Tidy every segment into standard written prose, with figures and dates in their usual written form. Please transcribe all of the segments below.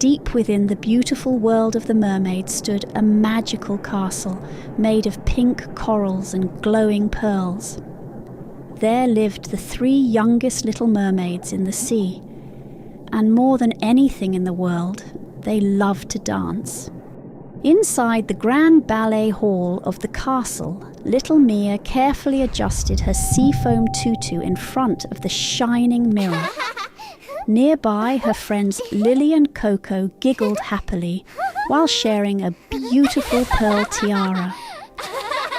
deep within the beautiful world of the mermaid stood a magical castle made of pink corals and glowing pearls. There lived the 3 youngest little mermaids in the sea, and more than anything in the world, they loved to dance. Inside the grand ballet hall of the castle, little Mia carefully adjusted her seafoam tutu in front of the shining mirror. Nearby, her friends Lily and Coco giggled happily while sharing a beautiful pearl tiara.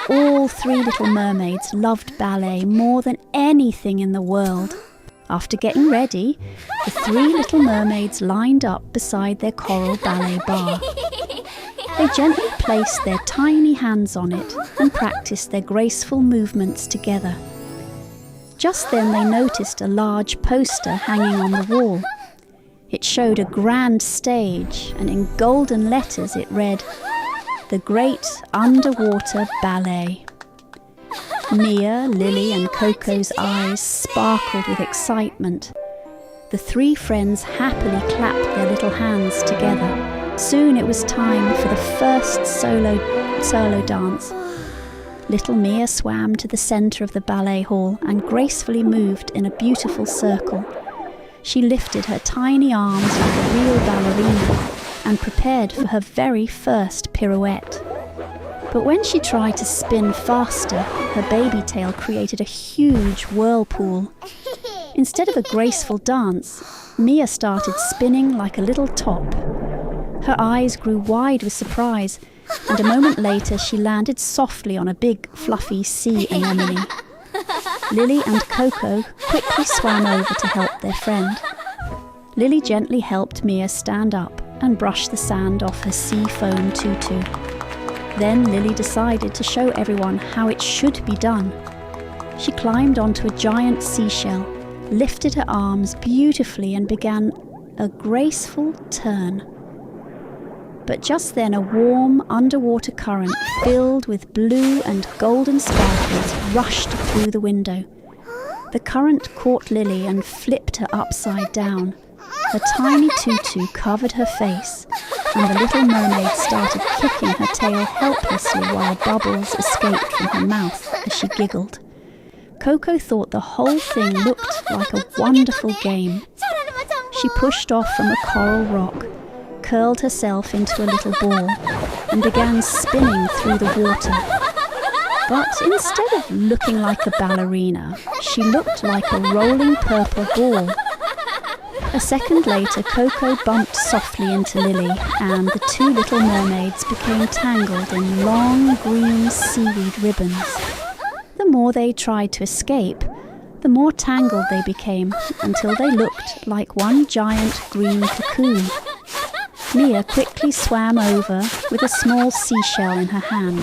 All 3 little mermaids loved ballet more than anything in the world. After getting ready, the 3 little mermaids lined up beside their coral ballet bar. They gently placed their tiny hands on it and practiced their graceful movements together. Just then they noticed a large poster hanging on the wall. It showed a grand stage, and in golden letters it read, "The Great Underwater Ballet." Mia, Lily and Coco's eyes sparkled with excitement. The 3 friends happily clapped their little hands together. Soon it was time for the first solo dance. Little Mia swam to the centre of the ballet hall and gracefully moved in a beautiful circle. She lifted her tiny arms like a real ballerina and prepared for her very first pirouette. But when she tried to spin faster, her baby tail created a huge whirlpool. Instead of a graceful dance, Mia started spinning like a little top. Her eyes grew wide with surprise, and a moment later she landed softly on a big, fluffy sea anemone. Lily and Coco quickly swam over to help their friend. Lily gently helped Mia stand up and brush the sand off her sea foam tutu. Then Lily decided to show everyone how it should be done. She climbed onto a giant seashell, lifted her arms beautifully and began a graceful turn. But just then a warm underwater current filled with blue and golden sparkles rushed through the window. The current caught Lily and flipped her upside down. Her tiny tutu covered her face, and the little mermaid started kicking her tail helplessly while bubbles escaped from her mouth as she giggled. Coco thought the whole thing looked like a wonderful game. She pushed off from a coral rock, curled herself into a little ball, and began spinning through the water. But instead of looking like a ballerina, she looked like a rolling purple ball. A second later, Coco bumped softly into Lily, and the 2 little mermaids became tangled in long green seaweed ribbons. The more they tried to escape, the more tangled they became, until they looked like one giant green cocoon. Mia quickly swam over with a small seashell in her hand.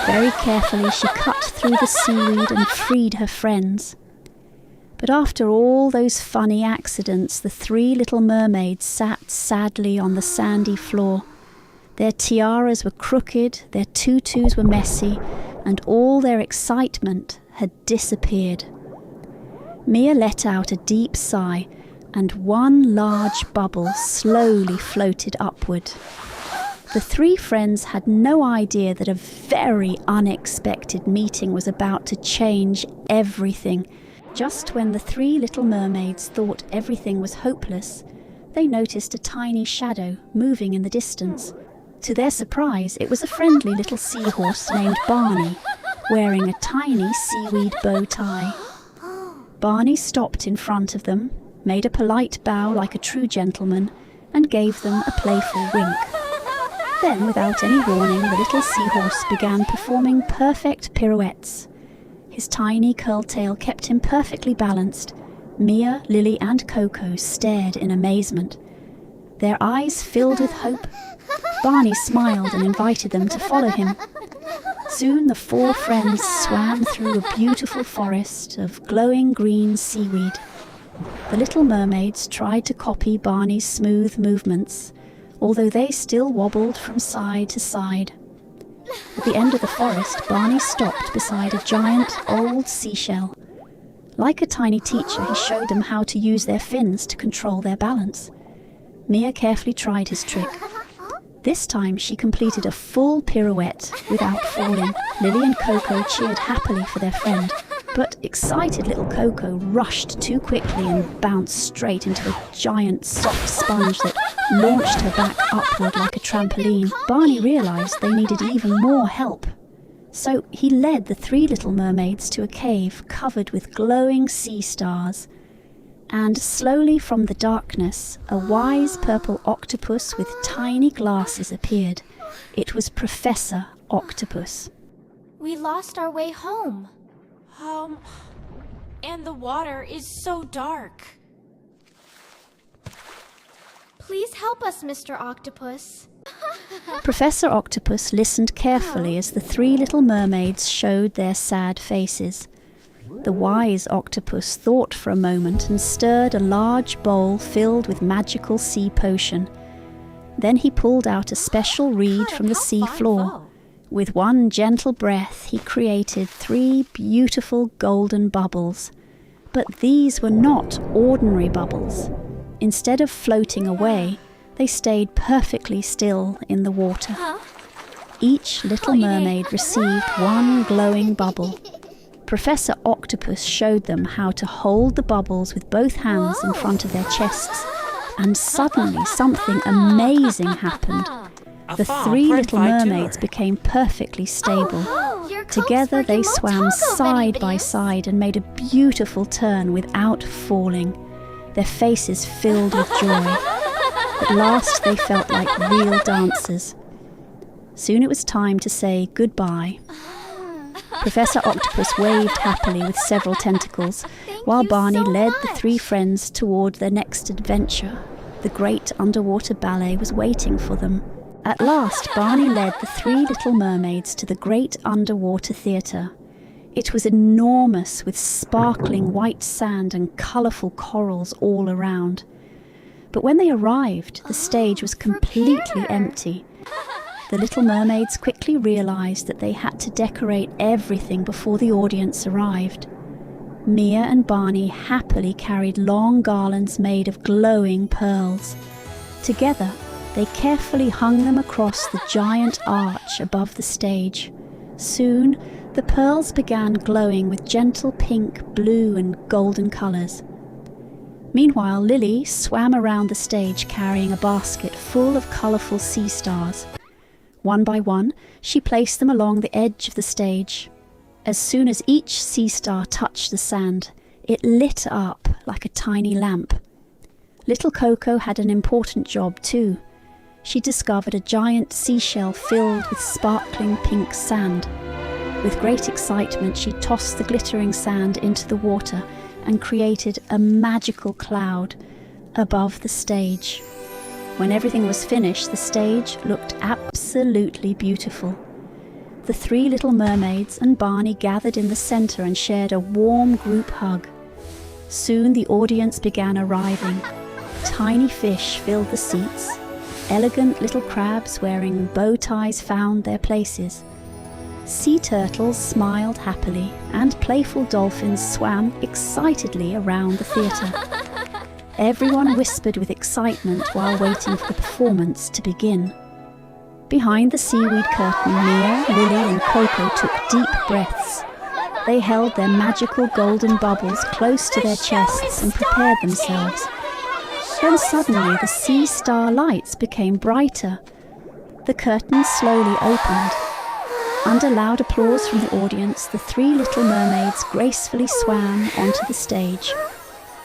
Very carefully she cut through the seaweed and freed her friends. But after all those funny accidents, the 3 little mermaids sat sadly on the sandy floor. Their tiaras were crooked, their tutus were messy, and all their excitement had disappeared. Mia let out a deep sigh, and one large bubble slowly floated upward. The 3 friends had no idea that a very unexpected meeting was about to change everything. Just when the 3 little mermaids thought everything was hopeless, they noticed a tiny shadow moving in the distance. To their surprise, it was a friendly little seahorse named Barney, wearing a tiny seaweed bow tie. Barney stopped in front of them, made a polite bow like a true gentleman, and gave them a playful wink. Then, without any warning, the little seahorse began performing perfect pirouettes. His tiny curl tail kept him perfectly balanced. Mia, Lily, and Coco stared in amazement. Their eyes filled with hope. Barney smiled and invited them to follow him. Soon the 4 friends swam through a beautiful forest of glowing green seaweed. The little mermaids tried to copy Barney's smooth movements, although they still wobbled from side to side. At the end of the forest, Barney stopped beside a giant old seashell. Like a tiny teacher, he showed them how to use their fins to control their balance. Mia carefully tried his trick. This time she completed a full pirouette without falling. Lily and Coco cheered happily for their friend, but excited little Coco rushed too quickly and bounced straight into a giant soft sponge that launched her back upward like a trampoline. Barney realised they needed even more help. So he led the 3 little mermaids to a cave covered with glowing sea stars. And slowly from the darkness, a wise purple octopus with tiny glasses appeared. It was Professor Octopus. We lost our way home. And the water is so dark. Please help us, Mr. Octopus. Professor Octopus listened carefully as the 3 little mermaids showed their sad faces. The wise octopus thought for a moment and stirred a large bowl filled with magical sea potion. Then he pulled out a special reed from the sea floor. With one gentle breath, he created 3 beautiful golden bubbles. But these were not ordinary bubbles. Instead of floating away, they stayed perfectly still in the water. Each little mermaid received one glowing bubble. Professor Octopus showed them how to hold the bubbles with both hands in front of their chests, and suddenly something amazing happened. The 3 little mermaids became perfectly stable. Together they swam side by side and made a beautiful turn without falling, their faces filled with joy. At last they felt like real dancers. Soon it was time to say goodbye. Professor Octopus waved happily with several tentacles, while Barney led the 3 friends toward their next adventure. The Great Underwater Ballet was waiting for them. At last, Barney led the 3 little mermaids to the Great Underwater Theatre. It was enormous, with sparkling white sand and colourful corals all around. But when they arrived, the stage was completely empty. The little mermaids quickly realised that they had to decorate everything before the audience arrived. Mia and Barney happily carried long garlands made of glowing pearls. Together, they carefully hung them across the giant arch above the stage. Soon, the pearls began glowing with gentle pink, blue and golden colours. Meanwhile, Lily swam around the stage carrying a basket full of colourful sea stars. One by one, she placed them along the edge of the stage. As soon as each sea star touched the sand, it lit up like a tiny lamp. Little Coco had an important job too. She discovered a giant seashell filled with sparkling pink sand. With great excitement, she tossed the glittering sand into the water and created a magical cloud above the stage. When everything was finished, the stage looked absolutely beautiful. The 3 little mermaids and Barney gathered in the centre and shared a warm group hug. Soon the audience began arriving. Tiny fish filled the seats. Elegant little crabs wearing bow ties found their places. Sea turtles smiled happily, and playful dolphins swam excitedly around the theatre. Everyone whispered with excitement while waiting for the performance to begin. Behind the seaweed curtain, Mia, Lily and Coco took deep breaths. They held their magical golden bubbles close to their chests and prepared themselves. Then suddenly the sea star lights became brighter. The curtain slowly opened. Under loud applause from the audience, the 3 little mermaids gracefully swam onto the stage.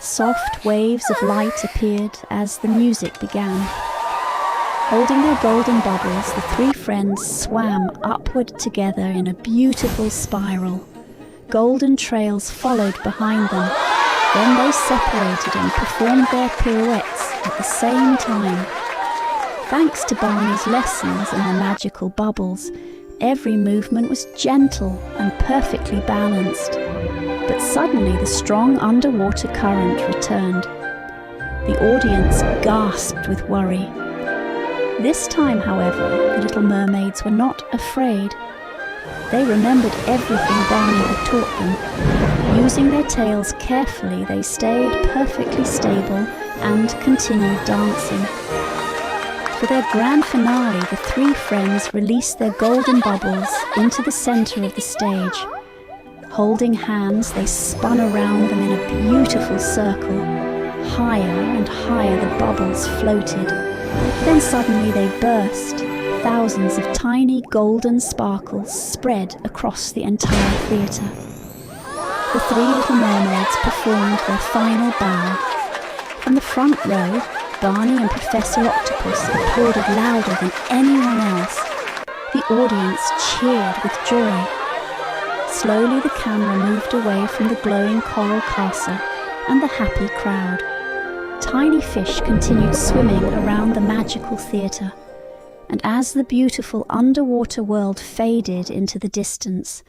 Soft waves of light appeared as the music began. Holding their golden bubbles, the 3 friends swam upward together in a beautiful spiral. Golden trails followed behind them. Then they separated and performed their pirouettes at the same time. Thanks to Barney's lessons and the magical bubbles, every movement was gentle and perfectly balanced. But suddenly the strong underwater current returned. The audience gasped with worry. This time, however, the little mermaids were not afraid. They remembered everything Barney had taught them. Using their tails carefully, they stayed perfectly stable and continued dancing. For their grand finale, the three friends released their golden bubbles into the centre of the stage. Holding hands, they spun around them in a beautiful circle. Higher and higher the bubbles floated. Then suddenly they burst. Thousands of tiny golden sparkles spread across the entire theatre. The three little mermaids performed their final bow. From the front row, Barney and Professor Octopus applauded louder than anyone else. The audience cheered with joy. Slowly the camera moved away from the glowing coral castle and the happy crowd. Tiny fish continued swimming around the magical theatre, and as the beautiful underwater world faded into the distance,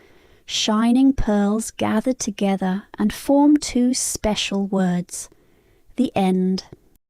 shining pearls gathered together and formed two special words: the end.